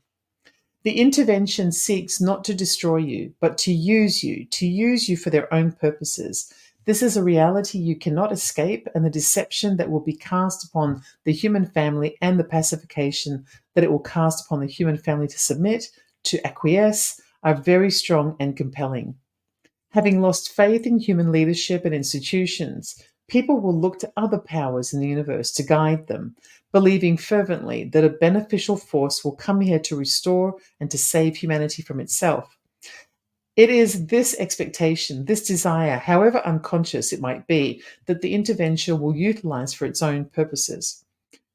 The intervention seeks not to destroy you, but to use you for their own purposes. This is a reality you cannot escape, and the deception that will be cast upon the human family and the pacification that it will cast upon the human family to submit, to acquiesce, are very strong and compelling. Having lost faith in human leadership and institutions, people will look to other powers in the universe to guide them, believing fervently that a beneficial force will come here to restore and to save humanity from itself. It is this expectation, this desire, however unconscious it might be, that the intervention will utilize for its own purposes.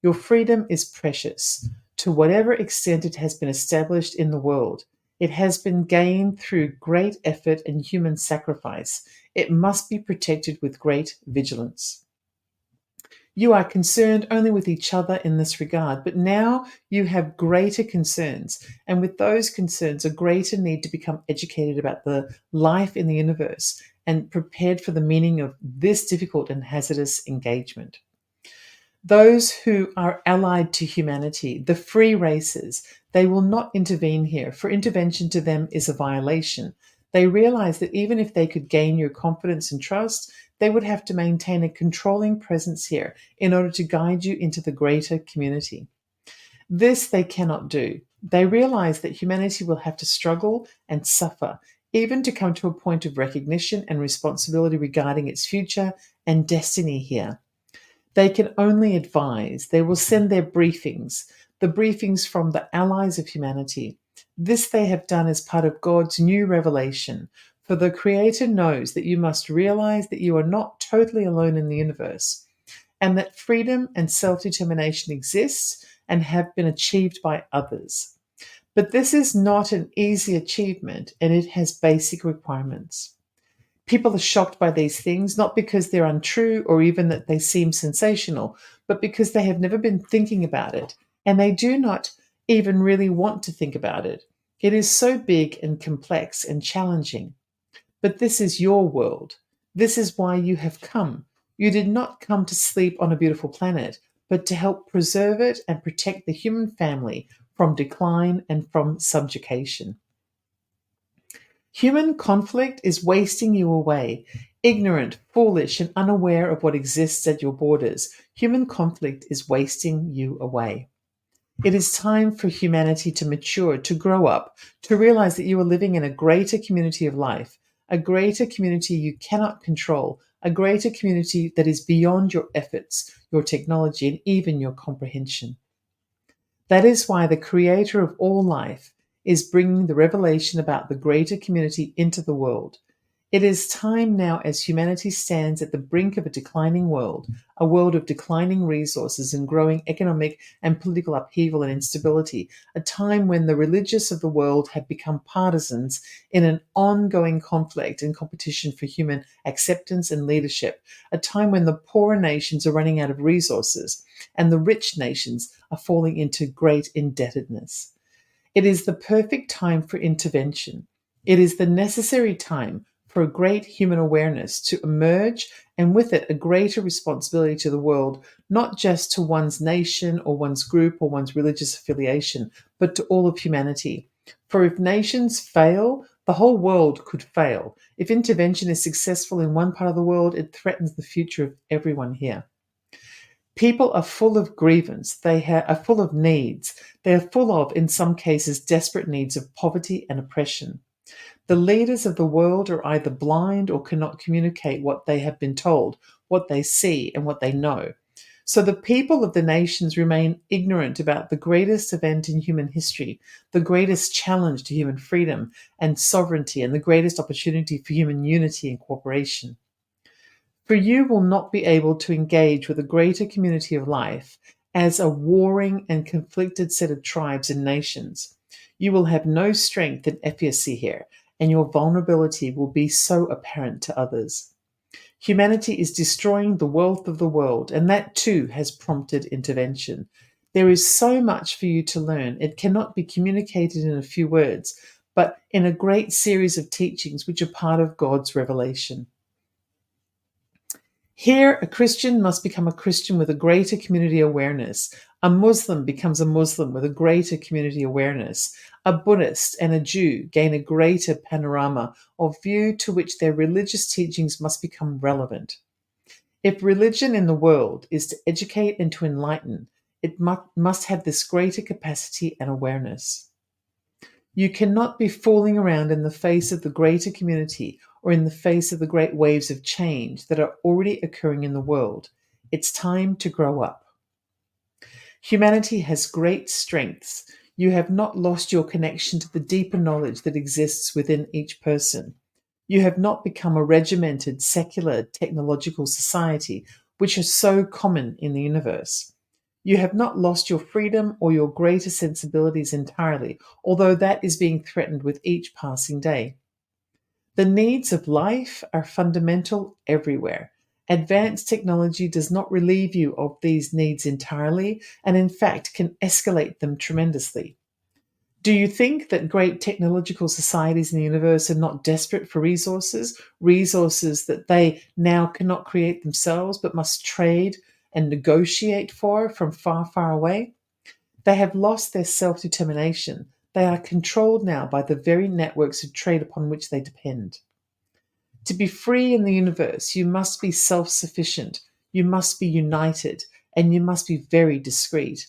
Your freedom is precious to whatever extent it has been established in the world. It has been gained through great effort and human sacrifice. It must be protected with great vigilance. You are concerned only with each other in this regard, but now you have greater concerns, and with those concerns, a greater need to become educated about the life in the universe and prepared for the meaning of this difficult and hazardous engagement. Those who are allied to humanity, the free races, they will not intervene here, for intervention to them is a violation. They realize that even if they could gain your confidence and trust, they would have to maintain a controlling presence here in order to guide you into the greater community. This they cannot do. They realize that humanity will have to struggle and suffer, even to come to a point of recognition and responsibility regarding its future and destiny here. They can only advise. They will send their briefings, the briefings from the allies of humanity. This they have done as part of God's new revelation. For the Creator knows that you must realize that you are not totally alone in the universe, and that freedom and self determination exist and have been achieved by others. But this is not an easy achievement, and it has basic requirements. People are shocked by these things, not because they're untrue or even that they seem sensational, but because they have never been thinking about it, and they do not even really want to think about it. It is so big and complex and challenging. But this is your world. This is why you have come. You did not come to sleep on a beautiful planet, but to help preserve it and protect the human family from decline and from subjugation. Human conflict is wasting you away. Ignorant, foolish, and unaware of what exists at your borders, human conflict is wasting you away. It is time for humanity to mature, to grow up, to realize that you are living in a greater community of life, a greater community you cannot control, a greater community that is beyond your efforts, your technology, and even your comprehension. That is why the Creator of all life is bringing the revelation about the greater community into the world. It is time now, as humanity stands at the brink of a world of declining resources and growing economic and political upheaval and instability, a time when the religious of the world have become partisans in an ongoing conflict and competition for human acceptance and leadership, a time when the poorer nations are running out of resources and the rich nations are falling into great indebtedness. It is the perfect time for intervention. It is the necessary time for a great human awareness to emerge, and with it a greater responsibility to the world, not just to one's nation or one's group or one's religious affiliation, but to all of humanity. For if nations fail, the whole world could fail. If intervention is successful in one part of the world, it threatens the future of everyone here. People are full of grievance. They are full of needs. They are full of, in some cases, desperate needs of poverty and oppression. The leaders of the world are either blind or cannot communicate what they have been told, what they see, and what they know. So the people of the nations remain ignorant about the greatest event in human history, the greatest challenge to human freedom and sovereignty, and the greatest opportunity for human unity and cooperation. For you will not be able to engage with a greater community of life as a warring and conflicted set of tribes and nations. You will have no strength and efficacy here, and your vulnerability will be so apparent to others. Humanity is destroying the wealth of the world, and that too has prompted intervention. There is so much for you to learn. It cannot be communicated in a few words, but in a great series of teachings which are part of God's revelation. Here, a Christian must become a Christian with a greater community awareness. A Muslim becomes a Muslim with a greater community awareness. A Buddhist and a Jew gain a greater panorama of view to which their religious teachings must become relevant. If religion in the world is to educate and to enlighten, it must have this greater capacity and awareness. You cannot be fooling around in the face of the greater community or in the face of the great waves of change that are already occurring in the world. It's time to grow up. Humanity has great strengths. You have not lost your connection to the deeper knowledge that exists within each person. You have not become a regimented, secular, technological society, which are so common in the universe. You have not lost your freedom or your greater sensibilities entirely, although that is being threatened with each passing day. The needs of life are fundamental everywhere. Advanced technology does not relieve you of these needs entirely, and in fact can escalate them tremendously. Do you think that great technological societies in the universe are not desperate for resources, resources that they now cannot create themselves but must trade and negotiate for from far, far away? They have lost their self determination. They are controlled now by the very networks of trade upon which they depend. To be free in the universe, you must be self sufficient, you must be united, and you must be very discreet.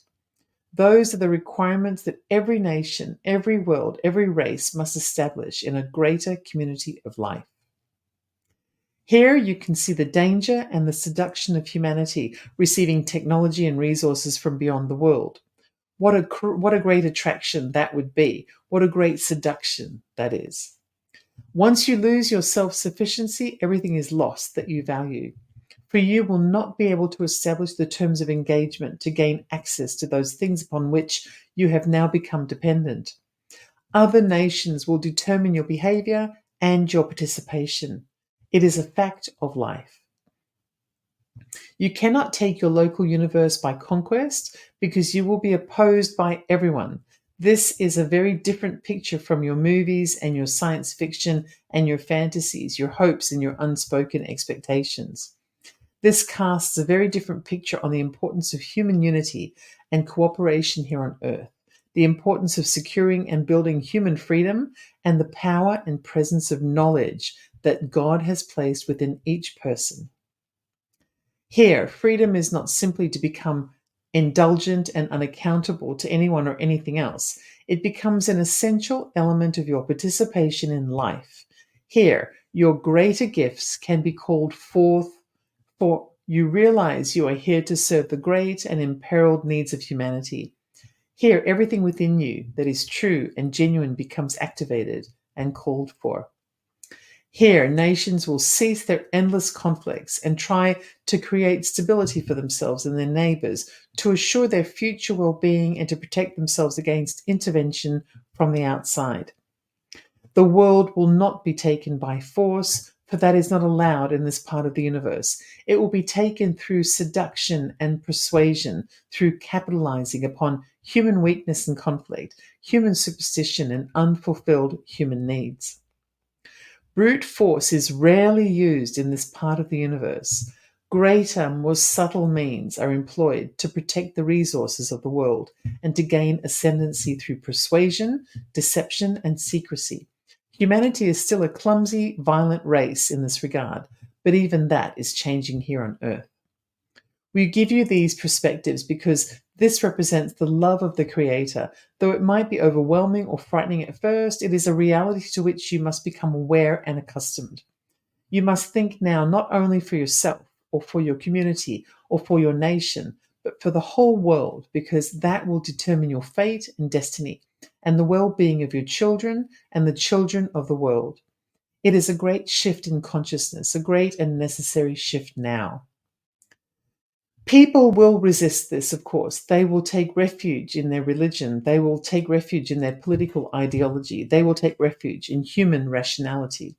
Those are the requirements that every nation, every world, every race must establish in a greater community of life. Here you can see the danger and the seduction of humanity receiving technology and resources from beyond the world. What a great attraction that would be. What a great seduction that is. Once you lose your self-sufficiency, everything is lost that you value. For you will not be able to establish the terms of engagement to gain access to those things upon which you have now become dependent. Other nations will determine your behavior and your participation. It is a fact of life. You cannot take your local universe by conquest because you will be opposed by everyone. This is a very different picture from your movies and your science fiction and your fantasies, your hopes and your unspoken expectations. This casts a very different picture on the importance of human unity and cooperation here on Earth, the importance of securing and building human freedom, and the power and presence of knowledge that God has placed within each person. Here, freedom is not simply to become indulgent and unaccountable to anyone or anything else. It becomes an essential element of your participation in life. Here, your greater gifts can be called forth, for you realize you are here to serve the great and imperiled needs of humanity. Here, everything within you that is true and genuine becomes activated and called for. Here, nations will cease their endless conflicts and try to create stability for themselves and their neighbors, to assure their future well-being and to protect themselves against intervention from the outside. The world will not be taken by force, for that is not allowed in this part of the universe. It will be taken through seduction and persuasion, through capitalizing upon human weakness and conflict, human superstition and unfulfilled human needs. Brute force is rarely used in this part of the universe. Greater, more subtle means are employed to protect the resources of the world and to gain ascendancy through persuasion, deception, and secrecy. Humanity is still a clumsy, violent race in this regard, but even that is changing here on Earth. We give you these perspectives because this represents the love of the Creator. Though it might be overwhelming or frightening at first, it is a reality to which you must become aware and accustomed. You must think now not only for yourself or for your community or for your nation, but for the whole world, because that will determine your fate and destiny and the well-being of your children and the children of the world. It is a great shift in consciousness, a great and necessary shift now. People will resist this, of course. They will take refuge in their religion. They will take refuge in their political ideology. They will take refuge in human rationality.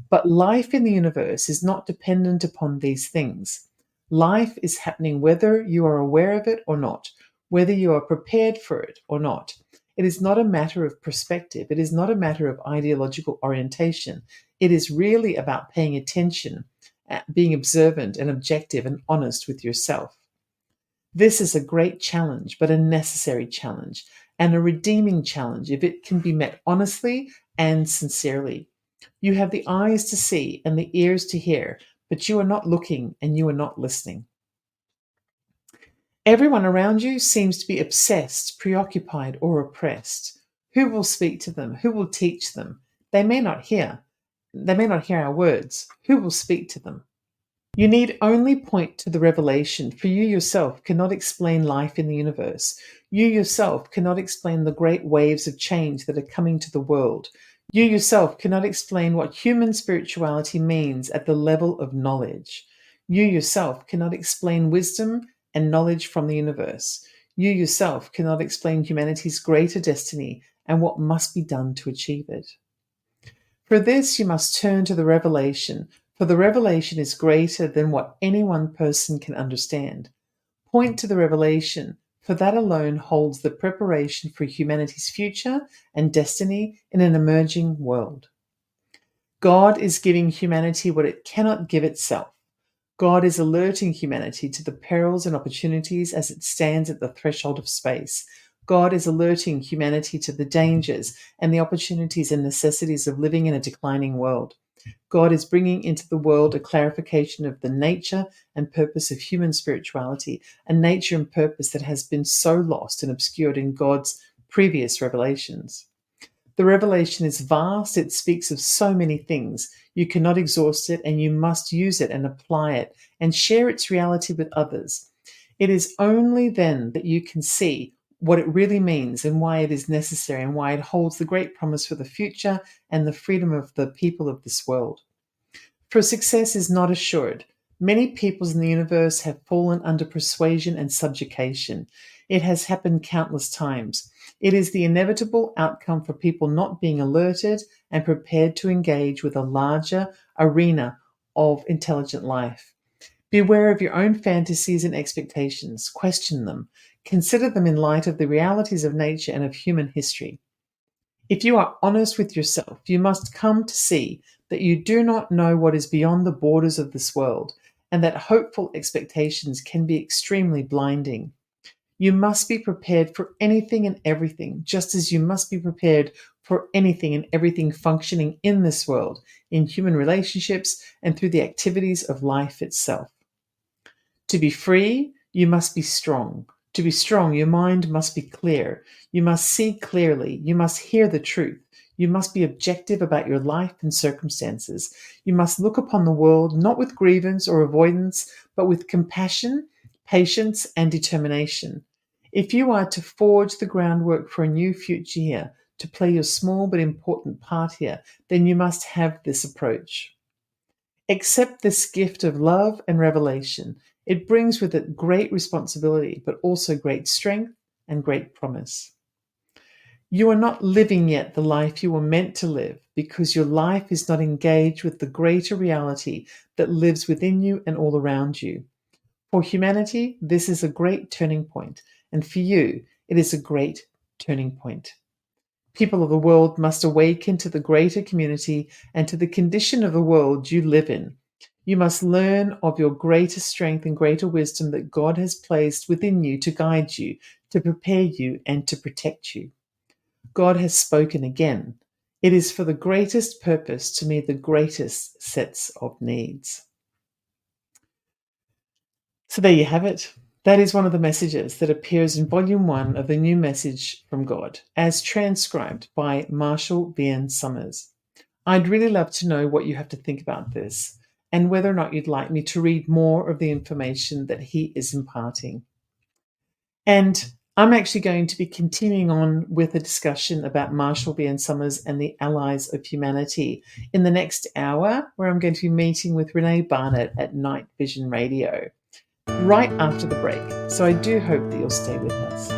But life in the universe is not dependent upon these things. Life is happening whether you are aware of it or not, whether you are prepared for it or not. It is not a matter of perspective. It is not a matter of ideological orientation. It is really about paying attention, being observant and objective and honest with yourself. This is a great challenge, but a necessary challenge, and a redeeming challenge if it can be met honestly and sincerely. You have the eyes to see and the ears to hear, but you are not looking and you are not listening. Everyone around you seems to be obsessed, preoccupied, or oppressed. Who will speak to them? Who will teach them? They may not hear. They may not hear our words. Who will speak to them? You need only point to the revelation, for you yourself cannot explain life in the universe. You yourself cannot explain the great waves of change that are coming to the world. You yourself cannot explain what human spirituality means at the level of knowledge. You yourself cannot explain wisdom and knowledge from the universe. You yourself cannot explain humanity's greater destiny and what must be done to achieve it. For this, you must turn to the revelation, for the revelation is greater than what any one person can understand. Point to the revelation, for that alone holds the preparation for humanity's future and destiny in an emerging world. God is giving humanity what it cannot give itself. God is alerting humanity to the perils and opportunities as it stands at the threshold of space. God is alerting humanity to the dangers and the opportunities and necessities of living in a declining world. God is bringing into the world a clarification of the nature and purpose of human spirituality, a nature and purpose that has been so lost and obscured in God's previous revelations. The revelation is vast, it speaks of so many things. You cannot exhaust it, and you must use it and apply it and share its reality with others. It is only then that you can see what it really means and why it is necessary and why it holds the great promise for the future and the freedom of the people of this world. For success is not assured. Many peoples in the universe have fallen under persuasion and subjugation. It has happened countless times. It is the inevitable outcome for people not being alerted and prepared to engage with a larger arena of intelligent life. Beware of your own fantasies and expectations. Question them. Consider them in light of the realities of nature and of human history. If you are honest with yourself, you must come to see that you do not know what is beyond the borders of this world, and that hopeful expectations can be extremely blinding. You must be prepared for anything and everything, just as you must be prepared for anything and everything functioning in this world, in human relationships, and through the activities of life itself. To be free, you must be strong. To be strong, your mind must be clear. You must see clearly. You must hear the truth. You must be objective about your life and circumstances. You must look upon the world not with grievance or avoidance, but with compassion, patience, and determination. If you are to forge the groundwork for a new future here, to play your small but important part here, then you must have this approach. Accept this gift of love and revelation. It brings with it great responsibility, but also great strength and great promise. You are not living yet the life you were meant to live because your life is not engaged with the greater reality that lives within you and all around you. For humanity, this is a great turning point, and for you, it is a great turning point. People of the world must awaken to the greater community and to the condition of the world you live in. You must learn of your greater strength and greater wisdom that God has placed within you to guide you, to prepare you, and to protect you. God has spoken again. It is for the greatest purpose to meet the greatest sets of needs. So there you have it. That is one of the messages that appears in Volume 1 of the New Message from God, as transcribed by Marshall Vian Summers. I'd really love to know what you have to think about this, and whether or not you'd like me to read more of the information that he is imparting. And I'm actually going to be continuing on with a discussion about Marshall Vian Summers and the Allies of Humanity in the next hour, where I'm going to be meeting with Renee Barnett at Night Vision Radio right after the break. So I do hope that you'll stay with us.